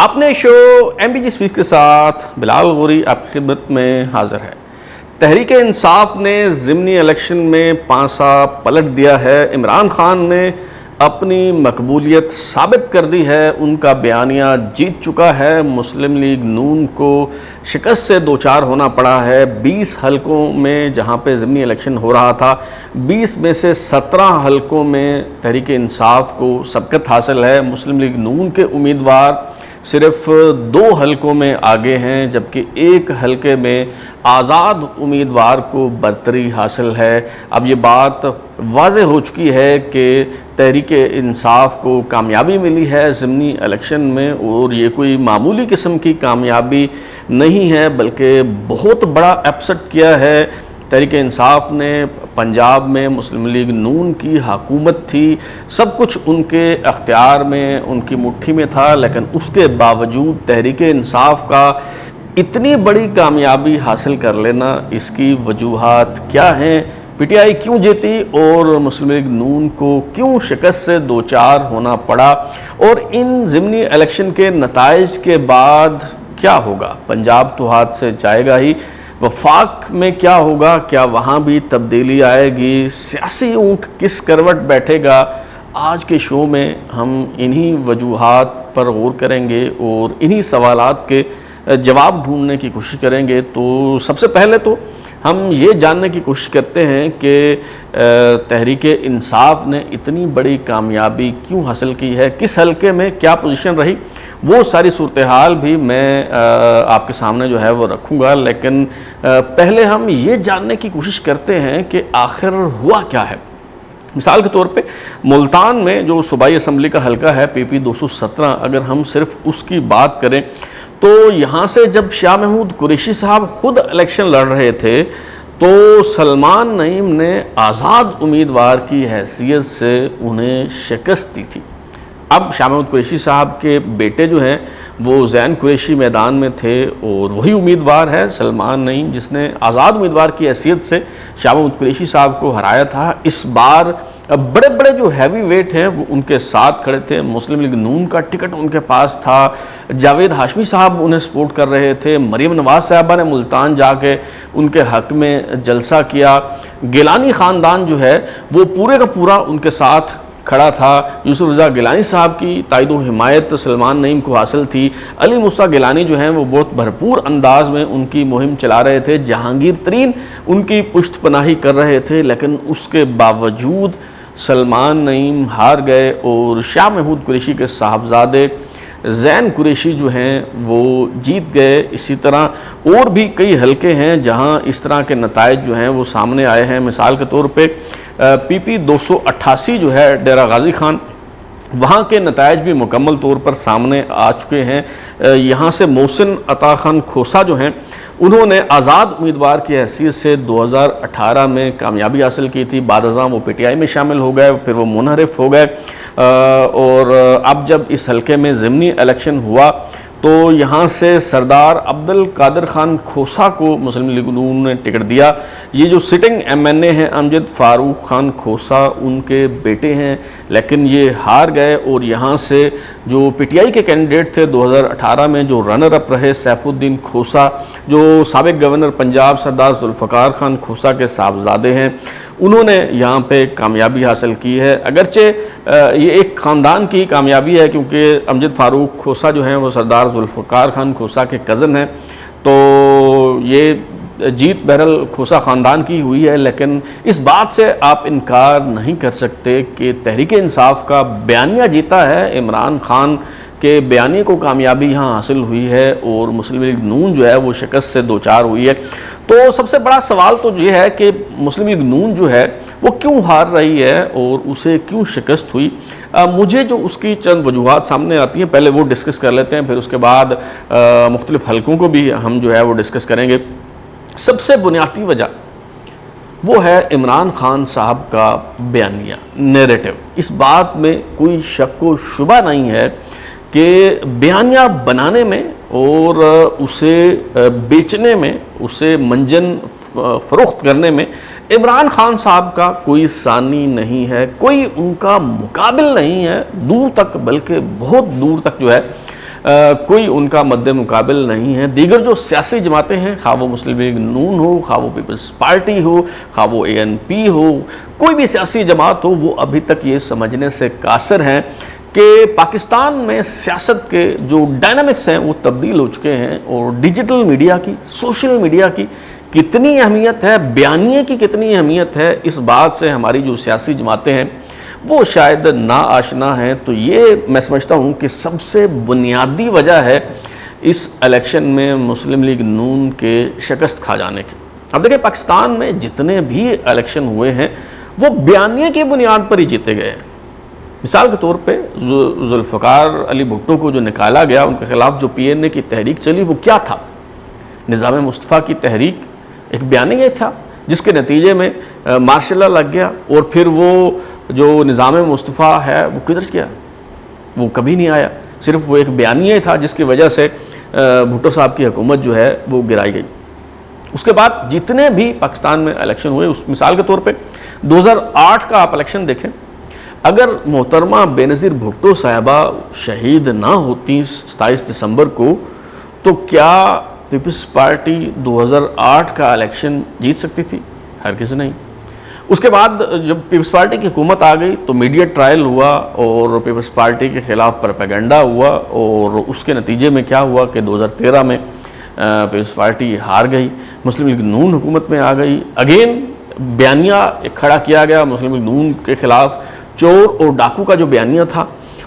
اپنے شو M B G speech کے ساتھ بلال غوری آپ کی خدمت میں حاضر ہے۔ تحریک انصاف نے ضمنی الیکشن میں پانسا پلٹ دیا ہے۔ عمران خان نے اپنی مقبولیت ثابت کر دی ہے، ان کا بیانیہ جیت چکا ہے۔ مسلم لیگ نون کو شکست سے دوچار ہونا پڑا ہے۔ 20 حلقوں میں جہاں پہ ضمنی الیکشن ہو رہا تھا، 20 میں سے 17 حلقوں میں تحریک انصاف کو سبقت حاصل ہے۔ مسلم لیگ نون کے امیدوار صرف 2 حلقوں میں آگے ہیں، جبکہ 1 حلقے میں آزاد امیدوار کو برتری حاصل ہے۔ اب یہ بات واضح ہو چکی ہے کہ تحریک انصاف کو کامیابی ملی ہے ضمنی الیکشن میں، اور یہ کوئی معمولی قسم کی کامیابی نہیں ہے بلکہ بہت بڑا اپسٹ کیا ہے۔ تحریک انصاف نے پنجاب میں مسلم لیگ نون کی حکومت تھی، سب کچھ ان کے اختیار میں، ان کی مٹھی میں تھا، لیکن اس کے باوجود تحریک انصاف کا اتنی بڑی کامیابی حاصل کر لینا، اس کی وجوہات کیا ہیں؟ پی ٹی آئی کیوں جیتی اور مسلم لیگ نون کو کیوں شکست سے دوچار ہونا پڑا، اور ان ضمنی الیکشن کے نتائج کے بعد کیا ہوگا؟ پنجاب تو ہاتھ سے جائے گا ہی، وفاق میں کیا ہوگا؟ کیا وہاں بھی تبدیلی آئے گی؟ سیاسی اونٹ کس کروٹ بیٹھے گا؟ آج کے شو میں ہم انہی وجوہات پر غور کریں گے اور انہی سوالات کے جواب ڈھونڈنے کی کوشش کریں گے۔ تو سب سے پہلے تو ہم یہ جاننے کی کوشش کرتے ہیں کہ تحریک انصاف نے اتنی بڑی کامیابی کیوں حاصل کی ہے، کس حلقے میں کیا پوزیشن رہی، وہ ساری صورتحال بھی میں آپ کے سامنے جو ہے وہ رکھوں گا۔ لیکن پہلے ہم یہ جاننے کی کوشش کرتے ہیں کہ آخر ہوا کیا ہے۔ مثال کے طور پہ ملتان میں جو صوبائی اسمبلی کا حلقہ ہے پی پی 217، اگر ہم صرف اس کی بات کریں تو یہاں سے جب شاہ محمود قریشی صاحب خود الیکشن لڑ رہے تھے تو سلمان نعیم نے آزاد امیدوار کی حیثیت سے انہیں شکست دی تھی۔ اب شاہ محمود قریشی صاحب کے بیٹے جو ہیں وہ زین قریشی میدان میں تھے، اور وہی امیدوار ہے سلمان نعیم جس نے آزاد امیدوار کی حیثیت سے شاہ محمود قریشی صاحب کو ہرایا تھا۔ اس بار بڑے بڑے جو ہیوی ویٹ ہیں وہ ان کے ساتھ کھڑے تھے۔ مسلم لیگ نون کا ٹکٹ ان کے پاس تھا، جاوید ہاشمی صاحب انہیں سپورٹ کر رہے تھے، مریم نواز صاحبہ نے ملتان جا کے ان کے حق میں جلسہ کیا، گیلانی خاندان جو ہے وہ پورے کا پورا ان کے ساتھ کھڑا تھا۔ یوسف رضا گیلانی صاحب کی تائید و حمایت سلمان نعیم کو حاصل تھی۔ علی موسیٰ گیلانی جو ہیں وہ بہت بھرپور انداز میں ان کی مہم چلا رہے تھے، جہانگیر ترین ان کی پشت پناہی کر رہے تھے، لیکن اس کے باوجود سلمان نعیم ہار گئے اور شاہ محمود قریشی کے صاحبزادے زین قریشی جو ہیں وہ جیت گئے۔ اسی طرح اور بھی کئی حلقے ہیں جہاں اس طرح کے نتائج جو ہیں وہ سامنے آئے ہیں۔ مثال کے طور پہ پی پی 288 جو ہے ڈیرہ غازی خان، وہاں کے نتائج بھی مکمل طور پر سامنے آ چکے ہیں۔ یہاں سے محسن عطا خان کھوسا جو ہیں انہوں نے آزاد امیدوار کی حیثیت سے 2018 میں کامیابی حاصل کی تھی، بعد ازاں وہ پی ٹی آئی میں شامل ہو گئے، پھر وہ منحرف ہو گئے، اور اب جب اس حلقے میں ضمنی الیکشن ہوا تو یہاں سے سردار عبد القادر خان کھوسا کو مسلم لیگ نون نے ٹکٹ دیا۔ یہ جو سٹنگ ایم این اے ہیں امجد فاروق خان کھوسا، ان کے بیٹے ہیں، لیکن یہ ہار گئے، اور یہاں سے جو پی ٹی آئی کے کینڈیڈیٹ تھے 2018 میں جو رنر اپ رہے سیف الدین کھوسا، جو سابق گورنر پنجاب سردار ذوالفقار خان کھوسا کے صاحبزادے ہیں، انہوں نے یہاں پہ کامیابی حاصل کی ہے۔ اگرچہ یہ ایک خاندان کی کامیابی ہے کیونکہ امجد فاروق کھوسا جو ہیں وہ سردار ذوالفقار خان کھوسا کے کزن ہیں، تو یہ جیت بہرحال کھوسا خاندان کی ہوئی ہے، لیکن اس بات سے آپ انکار نہیں کر سکتے کہ تحریک انصاف کا بیانیہ جیتا ہے، عمران خان کے بیانیے کو کامیابی یہاں حاصل ہوئی ہے، اور مسلم لیگ نون جو ہے وہ شکست سے دوچار ہوئی ہے۔ تو سب سے بڑا سوال تو یہ ہے کہ مسلم لیگ نون جو ہے وہ کیوں ہار رہی ہے اور اسے کیوں شکست ہوئی؟ مجھے جو اس کی چند وجوہات سامنے آتی ہیں پہلے وہ ڈسکس کر لیتے ہیں، پھر اس کے بعد مختلف حلقوں کو بھی ہم جو ہے وہ ڈسکس کریں گے۔ سب سے بنیادی وجہ وہ ہے عمران خان صاحب کا بیانیہ، نیریٹو۔ اس بات میں کوئی شک و شبہ نہیں ہے کہ بیانیہ بنانے میں اور اسے بیچنے میں، اسے منجن فروخت کرنے میں عمران خان صاحب کا کوئی ثانی نہیں ہے، کوئی ان کا مقابل نہیں ہے دور تک، بلکہ بہت دور تک جو ہے کوئی ان کا مد مقابل نہیں ہے۔ دیگر جو سیاسی جماعتیں ہیں، خواہ وہ مسلم لیگ نون ہو، خواہ وہ پیپلز پارٹی ہو، خواہ وہ ANP ہو، کوئی بھی سیاسی جماعت ہو، وہ ابھی تک یہ سمجھنے سے قاصر ہیں کہ پاکستان میں سیاست کے جو ڈائنامکس ہیں وہ تبدیل ہو چکے ہیں، اور ڈیجیٹل میڈیا کی، سوشل میڈیا کی کتنی اہمیت ہے، بیانیے کی کتنی اہمیت ہے، اس بات سے ہماری جو سیاسی جماعتیں ہیں وہ شاید نا آشنا ہیں۔ تو یہ میں سمجھتا ہوں کہ سب سے بنیادی وجہ ہے اس الیکشن میں مسلم لیگ نون کے شکست کھا جانے کی۔ اب دیکھیں پاکستان میں جتنے بھی الیکشن ہوئے ہیں وہ بیانیے کی بنیاد پر ہی جیتے گئے ہیں۔ مثال کے طور پہ ذوالفقار علی بھٹو کو جو نکالا گیا، ان کے خلاف جو PNA کی تحریک چلی، وہ کیا تھا؟ نظام مصطفیٰ کی تحریک ایک بیانیہ تھا جس کے نتیجے میں مارشل لا لگ گیا، اور پھر وہ جو نظام مصطفیٰ ہے وہ کدھر گیا؟ وہ کبھی نہیں آیا، صرف وہ ایک بیانیہ تھا جس کی وجہ سے بھٹو صاحب کی حکومت جو ہے وہ گرائی گئی۔ اس کے بعد جتنے بھی پاکستان میں الیکشن ہوئے، اس مثال کے طور پہ 2008 کا آپ الیکشن دیکھیں، اگر محترمہ بینظیر بھٹو صاحبہ شہید نہ ہوتی 27 دسمبر کو، تو کیا پیپلز پارٹی 2008 کا الیکشن جیت سکتی تھی؟ ہرگز نہیں۔ اس کے بعد جب پیپلز پارٹی کی حکومت آ گئی تو میڈیا ٹرائل ہوا، اور پیپلز پارٹی کے خلاف پروپیگنڈا ہوا، اور اس کے نتیجے میں کیا ہوا کہ 2013 میں پیپلز پارٹی ہار گئی، مسلم لیگ نون حکومت میں آ گئی۔ اگین بیانیہ ایک کھڑا کیا گیا مسلم لیگ نون کے خلاف، چور اور ڈاکو کا جو بیانیہ تھا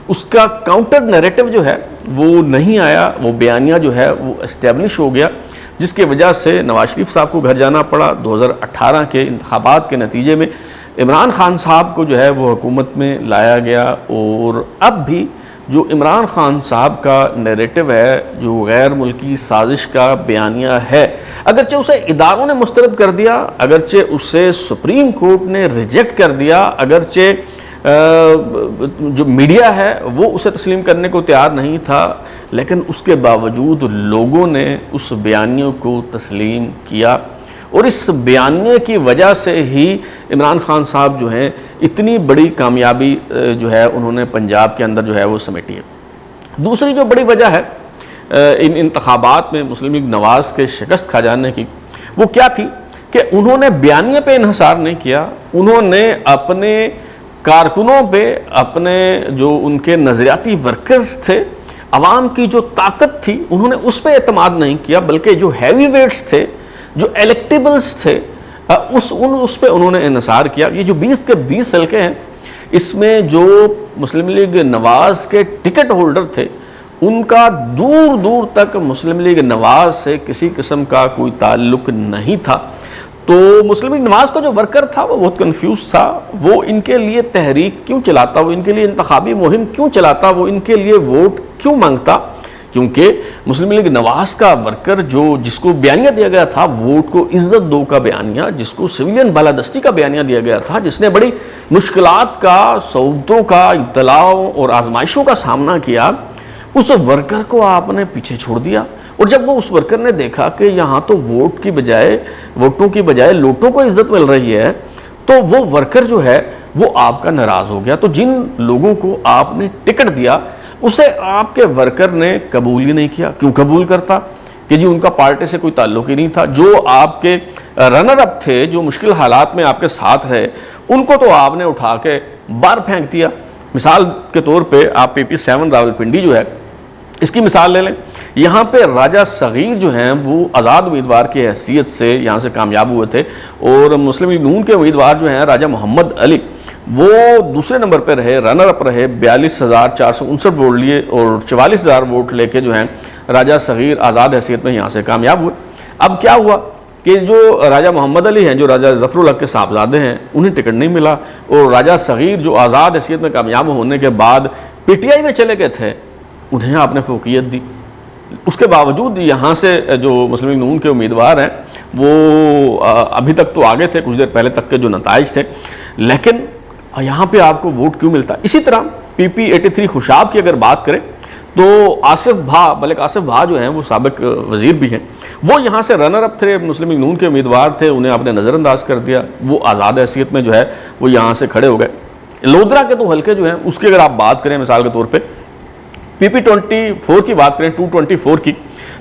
اس کا کاؤنٹر نیریٹو جو ہے وہ نہیں آیا، وہ بیانیہ جو ہے وہ اسٹیبلش ہو گیا، جس کی وجہ سے نواز شریف صاحب کو گھر جانا پڑا۔ 2018 کے انتخابات کے نتیجے میں عمران خان صاحب کو جو ہے وہ حکومت میں لایا گیا، اور اب بھی جو عمران خان صاحب کا نیریٹو ہے، جو غیر ملکی سازش کا بیانیہ ہے، اگرچہ اسے اداروں نے مسترد کر دیا، اگرچہ اسے سپریم کورٹ نے ریجیکٹ کر دیا، اگرچہ جو میڈیا ہے وہ اسے تسلیم کرنے کو تیار نہیں تھا، لیکن اس کے باوجود لوگوں نے اس بیانیے کو تسلیم کیا، اور اس بیانیے کی وجہ سے ہی عمران خان صاحب جو ہیں اتنی بڑی کامیابی جو ہے انہوں نے پنجاب کے اندر جو ہے وہ سمیٹی ہے۔ دوسری جو بڑی وجہ ہے ان انتخابات میں مسلم لیگ نواز کے شکست کھا جانے کی، وہ کیا تھی کہ انہوں نے بیانیے پہ انحصار نہیں کیا، انہوں نے اپنے کارکنوں پہ، اپنے جو ان کے نظریاتی ورکرز تھے، عوام کی جو طاقت تھی، انہوں نے اس پہ اعتماد نہیں کیا، بلکہ جو ہیوی ویٹس تھے، جو الیکٹیبلز تھے، اس پہ انہوں نے انحصار کیا۔ یہ جو 20 کے 20 حلقے ہیں، اس میں جو مسلم لیگ نواز کے ٹکٹ ہولڈر تھے، ان کا دور دور تک مسلم لیگ نواز سے کسی قسم کا کوئی تعلق نہیں تھا۔ تو مسلم لیگ نواز کا جو ورکر تھا وہ بہت کنفیوز تھا، وہ ان کے لیے تحریک کیوں چلاتا، وہ ان کے لیے انتخابی مہم کیوں چلاتا، وہ ان کے لیے ووٹ کیوں مانگتا، کیونکہ مسلم لیگ نواز کا ورکر جس کو بیانیہ دیا گیا تھا، ووٹ کو عزت دو کا بیانیہ، جس کو سویلین بالادستی کا بیانیہ دیا گیا تھا، جس نے بڑی مشکلات کا، صعوبتوں کا، ابتلاؤں اور آزمائشوں کا سامنا کیا، اس ورکر کو آپ نے پیچھے چھوڑ دیا۔ اور جب وہ اس ورکر نے دیکھا کہ یہاں تو ووٹوں کی بجائے لوٹوں کو عزت مل رہی ہے، تو وہ ورکر جو ہے وہ آپ کا ناراض ہو گیا۔ تو جن لوگوں کو آپ نے ٹکٹ دیا اسے آپ کے ورکر نے قبول ہی نہیں کیا۔ کیوں قبول کرتا؟ کہ جی ان کا پارٹی سے کوئی تعلق ہی نہیں تھا۔ جو آپ کے رنر اپ تھے، جو مشکل حالات میں آپ کے ساتھ رہے، ان کو تو آپ نے اٹھا کے باہر پھینک دیا۔ مثال کے طور پہ آپ PP7 راولپنڈی جو ہے، اس کی مثال لے لیں۔ یہاں پہ راجہ صغیر جو ہیں وہ آزاد امیدوار کی حیثیت سے یہاں سے کامیاب ہوئے تھے، اور مسلم لیگ نون کے امیدوار جو ہیں راجہ محمد علی، وہ دوسرے نمبر پہ رہے، رنر اپ رہے، 42,459 ووٹ لیے، اور 44,000 ووٹ لے کے جو ہیں راجہ صغیر آزاد حیثیت میں یہاں سے کامیاب ہوئے۔ اب کیا ہوا کہ جو راجہ محمد علی ہیں، جو راجہ ظفر الحق کے صاحبزادے ہیں، انہیں ٹکٹ نہیں ملا، اور راجہ صغیر جو آزاد حیثیت میں کامیاب ہونے کے بعد PTI میں چلے گئے تھے، انہیں آپ نے فوقیت دی۔ اس کے باوجود یہاں سے جو مسلم لیگ نون کے امیدوار ہیں وہ ابھی تک تو آگے تھے، کچھ دیر پہلے تک کے جو نتائج تھے، لیکن یہاں پہ آپ کو ووٹ کیوں ملتا؟ اسی طرح PP83 خوشاب کی اگر بات کریں تو ملک آصف بھا جو ہیں وہ سابق وزیر بھی ہیں، وہ یہاں سے رنر اپ تھے، مسلم لیگ نون کے امیدوار تھے، انہیں آپ نے نظر انداز کر دیا، وہ آزاد حیثیت میں جو ہے وہ یہاں سے کھڑے ہو گئے۔ لودھرا کے تو حلقے جو ہیں اس کی اگر آپ بات کریں مثال کے طور پہ، PP24 کی بات کریں 224 کی،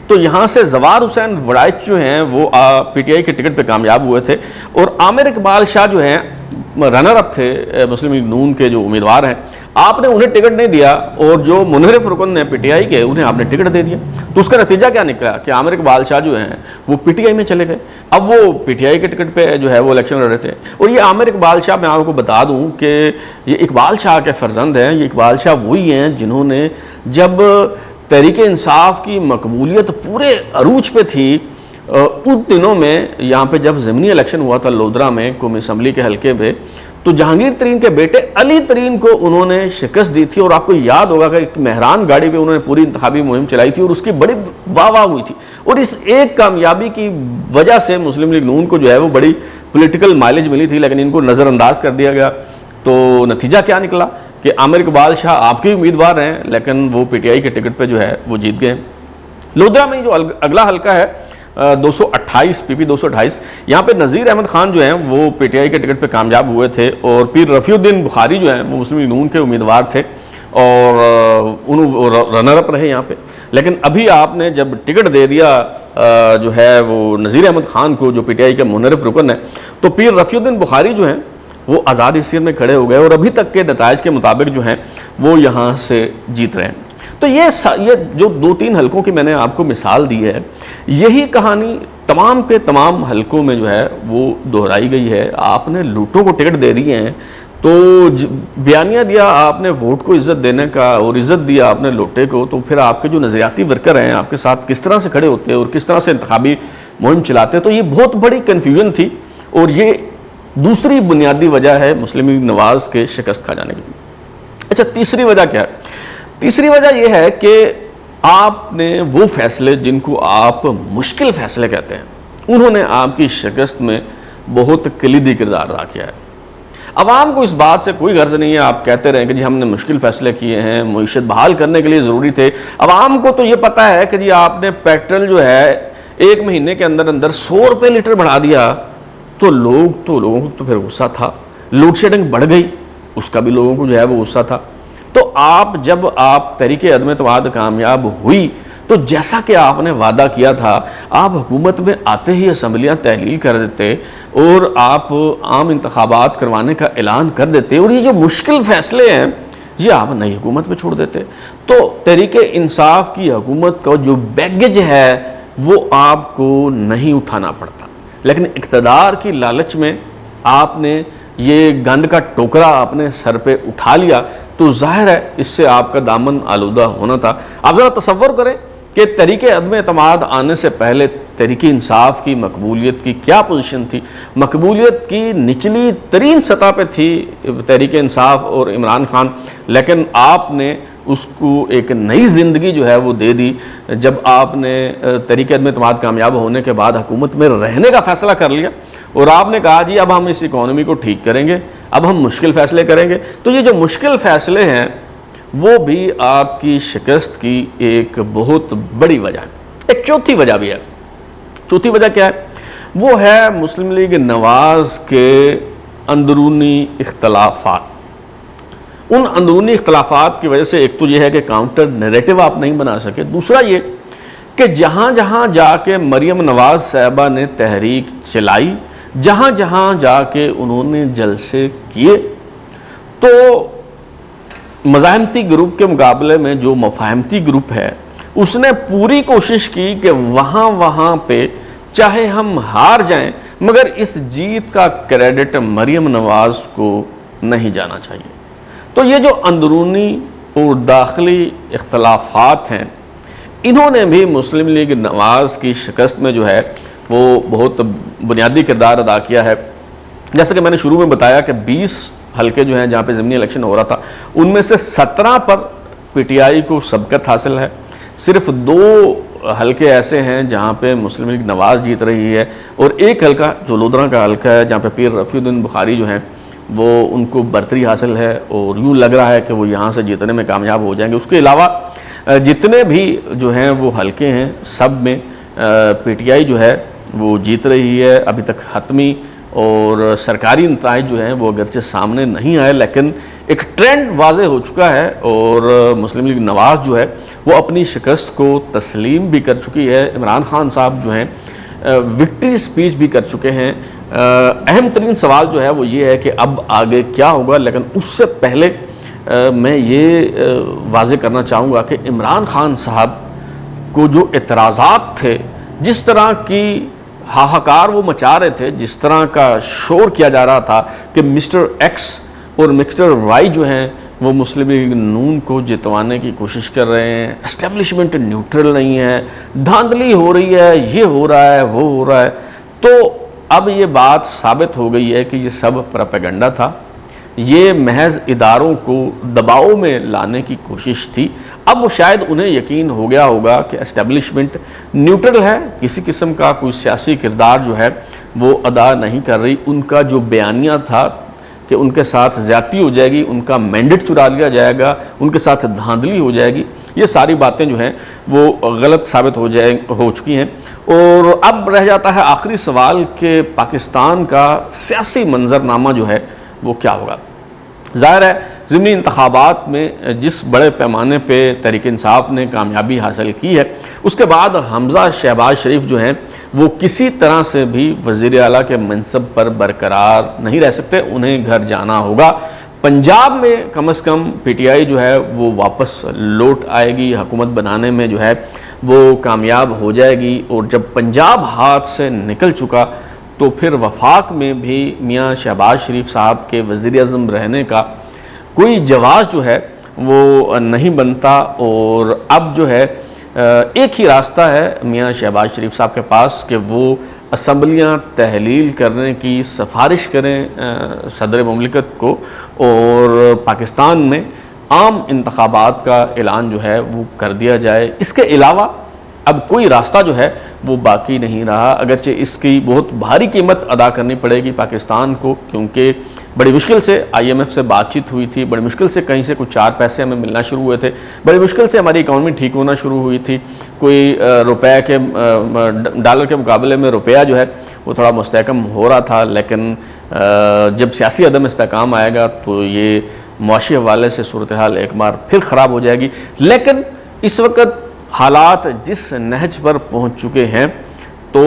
تو یہاں سے زوار حسین وڑائچ جو ہیں وہ پی ٹی آئی کے ٹکٹ پہ کامیاب ہوئے تھے، اور عامر اقبال شاہ جو ہیں رنر اپ تھے مسلم لیگ نون کے جو امیدوار ہیں، آپ نے انہیں ٹکٹ نہیں دیا، اور جو منحرف رکن ہیں پی ٹی آئی کے انہیں آپ نے ٹکٹ دے دیا۔ تو اس کا نتیجہ کیا نکلا کہ عامر اقبال شاہ جو ہیں وہ پی ٹی آئی میں چلے گئے، اب وہ پی ٹی آئی کے ٹکٹ پہ جو ہے وہ الیکشن لڑ رہے تھے۔ اور یہ عامر اقبال شاہ، میں آپ کو بتا دوں کہ یہ اقبال شاہ کے فرزند ہیں، یہ اقبال شاہ وہی ہیں جنہوں نے جب تحریک انصاف کی مقبولیت پورے عروج پہ تھی، ان دنوں میں یہاں پہ جب ضمنی الیکشن ہوا تھا لودرا میں قومی اسمبلی کے حلقے پہ، تو جہانگیر ترین کے بیٹے علی ترین کو انہوں نے شکست دی تھی، اور آپ کو یاد ہوگا کہ ایک مہران گاڑی پہ انہوں نے پوری انتخابی مہم چلائی تھی، اور اس کی بڑی واہ واہ ہوئی تھی، اور اس ایک کامیابی کی وجہ سے مسلم لیگ نون کو جو ہے وہ بڑی پولیٹیکل مائلیج ملی تھی، لیکن ان کو نظر انداز کر دیا گیا۔ تو نتیجہ کیا نکلا کہ عامر اقبال شاہ آپ کے امیدوار ہیں، لیکن وہ پی ٹی آئی کے ٹکٹ پہ جو ہے وہ جیت گئے۔ لودرا میں جو اگلا حلقہ ہے 228 PP 228، یہاں پہ نذیر احمد خان جو ہیں وہ پی ٹی آئی کے ٹکٹ پہ کامیاب ہوئے تھے، اور پیر رفیع الدین بخاری جو ہیں وہ مسلم لیگ نون کے امیدوار تھے، اور رنر اپ رہے یہاں پہ۔ لیکن ابھی آپ نے جب ٹکٹ دے دیا جو ہے وہ نذیر احمد خان کو، جو پی ٹی آئی کے منحرف رکن ہیں، تو پیر رفیع الدین بخاری جو ہیں وہ آزاد حیثیت میں کھڑے ہو گئے، اور ابھی تک کے نتائج کے مطابق جو ہیں وہ یہاں سے جیت رہے ہیں۔ تو یہ جو 2-3 حلقوں کی میں نے آپ کو مثال دی ہے، یہی کہانی تمام کے تمام حلقوں میں جو ہے وہ دہرائی گئی ہے۔ آپ نے لوٹوں کو ٹکٹ دے دیے ہیں، تو بیانیہ دیا آپ نے ووٹ کو عزت دینے کا، اور عزت دیا آپ نے لوٹے کو، تو پھر آپ کے جو نظریاتی ورکر ہیں آپ کے ساتھ کس طرح سے کھڑے ہوتے ہیں اور کس طرح سے انتخابی مہم چلاتے ہیں۔ تو یہ بہت بڑی کنفیوژن تھی، اور یہ دوسری بنیادی وجہ ہے مسلم لیگ نواز کے شکست کھا جانے کی۔ اچھا، تیسری وجہ کیا ہے؟ تیسری وجہ یہ ہے کہ آپ نے وہ فیصلے جن کو آپ مشکل فیصلے کہتے ہیں، انہوں نے آپ کی شکست میں بہت کلیدی کردار ادا کیا ہے۔ عوام کو اس بات سے کوئی غرض نہیں ہے، آپ کہتے رہیں کہ جی ہم نے مشکل فیصلے کیے ہیں، معیشت بحال کرنے کے لیے ضروری تھے۔ عوام کو تو یہ پتہ ہے کہ جی آپ نے پیٹرول جو ہے 1 مہینے کے اندر 100 روپے لیٹر بڑھا دیا، تو لوگوں کو تو پھر غصہ تھا۔ لوڈ شیڈنگ بڑھ گئی، اس کا بھی لوگوں کو جو ہے وہ غصہ تھا۔ تو جب آپ تحریک عدم اعتماد کامیاب ہوئی، تو جیسا کہ آپ نے وعدہ کیا تھا، آپ حکومت میں آتے ہی اسمبلیاں تحلیل کر دیتے، اور آپ عام انتخابات کروانے کا اعلان کر دیتے، اور یہ جو مشکل فیصلے ہیں یہ آپ نئی حکومت پہ چھوڑ دیتے۔ تو تحریک انصاف کی حکومت کا جو بیگیج ہے وہ آپ کو نہیں اٹھانا پڑتا، لیکن اقتدار کی لالچ میں آپ نے یہ گند کا ٹوکرا اپنے سر پہ اٹھا لیا، تو ظاہر ہے اس سے آپ کا دامن آلودہ ہونا تھا۔ آپ ذرا تصور کریں کہ تحریک عدم اعتماد آنے سے پہلے تحریک انصاف کی مقبولیت کی کیا پوزیشن تھی۔ مقبولیت کی نچلی ترین سطح پہ تھی تحریک انصاف اور عمران خان، لیکن آپ نے اس کو ایک نئی زندگی جو ہے وہ دے دی جب آپ نے تحریک عدم اعتماد کامیاب ہونے کے بعد حکومت میں رہنے کا فیصلہ کر لیا، اور آپ نے کہا جی اب ہم اس اکانومی کو ٹھیک کریں گے، اب ہم مشکل فیصلے کریں گے۔ تو یہ جو مشکل فیصلے ہیں وہ بھی آپ کی شکست کی ایک بہت بڑی وجہ ہے۔ ایک چوتھی وجہ بھی ہے۔ چوتھی وجہ کیا ہے؟ وہ ہے مسلم لیگ نواز کے اندرونی اختلافات۔ ان اندرونی اختلافات کی وجہ سے ایک تو یہ ہے کہ کاؤنٹر نیریٹو آپ نہیں بنا سکے، دوسرا یہ کہ جہاں جہاں جا کے مریم نواز صاحبہ نے تحریک چلائی، جہاں جہاں جا کے انہوں نے جلسے کیے، تو مزاحمتی گروپ کے مقابلے میں جو مفاہمتی گروپ ہے اس نے پوری کوشش کی کہ وہاں پہ چاہے ہم ہار جائیں مگر اس جیت کا کریڈٹ مریم نواز کو نہیں جانا چاہیے۔ تو یہ جو اندرونی اور داخلی اختلافات ہیں، انہوں نے بھی مسلم لیگ نواز کی شکست میں جو ہے وہ بہت بنیادی کردار ادا کیا ہے۔ جیسا کہ میں نے شروع میں بتایا کہ 20 حلقے جو ہیں جہاں پہ ضمنی الیکشن ہو رہا تھا، ان میں سے 17 پر پی ٹی آئی کو سبقت حاصل ہے، صرف 2 حلقے ایسے ہیں جہاں پہ مسلم لیگ نواز جیت رہی ہے، اور ایک حلقہ جو لودرا کا حلقہ ہے جہاں پہ پیر رفیع الدین بخاری جو ہیں وہ ان کو برتری حاصل ہے، اور یوں لگ رہا ہے کہ وہ یہاں سے جیتنے میں کامیاب ہو جائیں گے۔ اس کے علاوہ جتنے بھی جو ہیں وہ حلقے ہیں سب میں پی ٹی آئی جو ہے وہ جیت رہی ہے۔ ابھی تک حتمی اور سرکاری نتائج جو ہیں وہ اگرچہ سامنے نہیں آئے، لیکن ایک ٹرینڈ واضح ہو چکا ہے اور مسلم لیگ نواز جو ہے وہ اپنی شکست کو تسلیم بھی کر چکی ہے. عمران خان صاحب جو ہیں وکٹری سپیچ بھی کر چکے ہیں. اہم ترین سوال جو ہے وہ یہ ہے کہ اب آگے کیا ہوگا، لیکن اس سے پہلے میں یہ واضح کرنا چاہوں گا کہ عمران خان صاحب کو جو اعتراضات تھے، جس طرح کی ہاہاکار وہ مچا رہے تھے، جس طرح کا شور کیا جا رہا تھا کہ مسٹر ایکس اور مسٹر وائی جو ہیں وہ مسلم لیگ نون کو جتوانے کی کوشش کر رہے ہیں، اسٹیبلشمنٹ نیوٹرل نہیں ہے، دھاندلی ہو رہی ہے، یہ ہو رہا ہے، وہ ہو رہا ہے، تو اب یہ بات ثابت ہو گئی ہے کہ یہ سب پروپیگنڈا تھا. یہ محض اداروں کو دباؤ میں لانے کی کوشش تھی. اب شاید انہیں یقین ہو گیا ہوگا کہ اسٹیبلشمنٹ نیوٹرل ہے، کسی قسم کا کوئی سیاسی کردار جو ہے وہ ادا نہیں کر رہی. ان کا جو بیانیہ تھا کہ ان کے ساتھ زیادتی ہو جائے گی، ان کا مینڈیٹ چرا لیا جائے گا، ان کے ساتھ دھاندلی ہو جائے گی، یہ ساری باتیں جو ہیں وہ غلط ثابت ہو چکی ہیں. اور اب رہ جاتا ہے آخری سوال کہ پاکستان کا سیاسی منظرنامہ جو ہے وہ کیا ہوگا. ظاہر ہے ضمنی انتخابات میں جس بڑے پیمانے پہ تحریک انصاف نے کامیابی حاصل کی ہے، اس کے بعد حمزہ شہباز شریف جو ہیں وہ کسی طرح سے بھی وزیر اعلیٰ کے منصب پر برقرار نہیں رہ سکتے، انہیں گھر جانا ہوگا. پنجاب میں کم از کم پی ٹی آئی جو ہے وہ واپس لوٹ آئے گی، حکومت بنانے میں جو ہے وہ کامیاب ہو جائے گی. اور جب پنجاب ہاتھ سے نکل چکا تو پھر وفاق میں بھی میاں شہباز شریف صاحب کے وزیر اعظم رہنے کا کوئی جواز جو ہے وہ نہیں بنتا. اور اب جو ہے ایک ہی راستہ ہے میاں شہباز شریف صاحب کے پاس کہ وہ اسمبلیاں تحلیل کرنے کی سفارش کریں صدر مملکت کو اور پاکستان میں عام انتخابات کا اعلان جو ہے وہ کر دیا جائے. اس کے علاوہ اب کوئی راستہ جو ہے وہ باقی نہیں رہا، اگرچہ اس کی بہت بھاری قیمت ادا کرنی پڑے گی پاکستان کو، کیونکہ بڑی مشکل سے آئی ایم ایف سے بات چیت ہوئی تھی، بڑی مشکل سے کہیں سے کچھ 4 پیسے ہمیں ملنا شروع ہوئے تھے، بڑی مشکل سے ہماری اکانومی ٹھیک ہونا شروع ہوئی تھی، کوئی روپے کے ڈالر کے مقابلے میں روپیہ جو ہے وہ تھوڑا مستحکم ہو رہا تھا. لیکن جب سیاسی عدم استحکام آئے گا تو یہ معاشی حوالے سے صورتحال ایک بار پھر خراب ہو جائے گی. لیکن اس وقت حالات جس نہج پر پہنچ چکے ہیں تو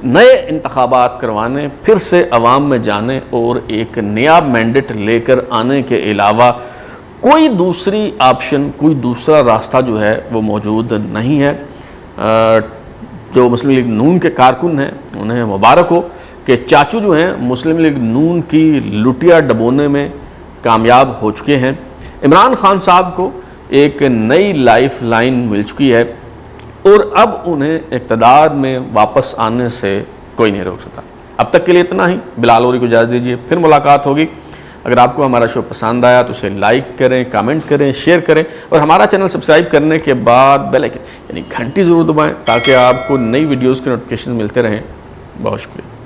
نئے انتخابات کروانے، پھر سے عوام میں جانے اور ایک نیا مینڈیٹ لے کر آنے کے علاوہ کوئی دوسری آپشن، کوئی دوسرا راستہ جو ہے وہ موجود نہیں ہے. جو مسلم لیگ نون کے کارکن ہیں انہیں مبارک ہو کہ چاچو جو ہیں مسلم لیگ نون کی لٹیا ڈبونے میں کامیاب ہو چکے ہیں. عمران خان صاحب کو ایک نئی لائف لائن مل چکی ہے اور اب انہیں اقتدار میں واپس آنے سے کوئی نہیں روک سکتا. اب تک کے لیے اتنا ہی. بلال غوری کو اجازت دیجیے، پھر ملاقات ہوگی. اگر آپ کو ہمارا شو پسند آیا تو اسے لائک کریں، کامنٹ کریں، شیئر کریں اور ہمارا چینل سبسکرائب کرنے کے بعد بیل آئکن یعنی گھنٹی ضرور دبائیں تاکہ آپ کو نئی ویڈیوز کے نوٹیفیکیشن ملتے رہیں. بہت شکریہ.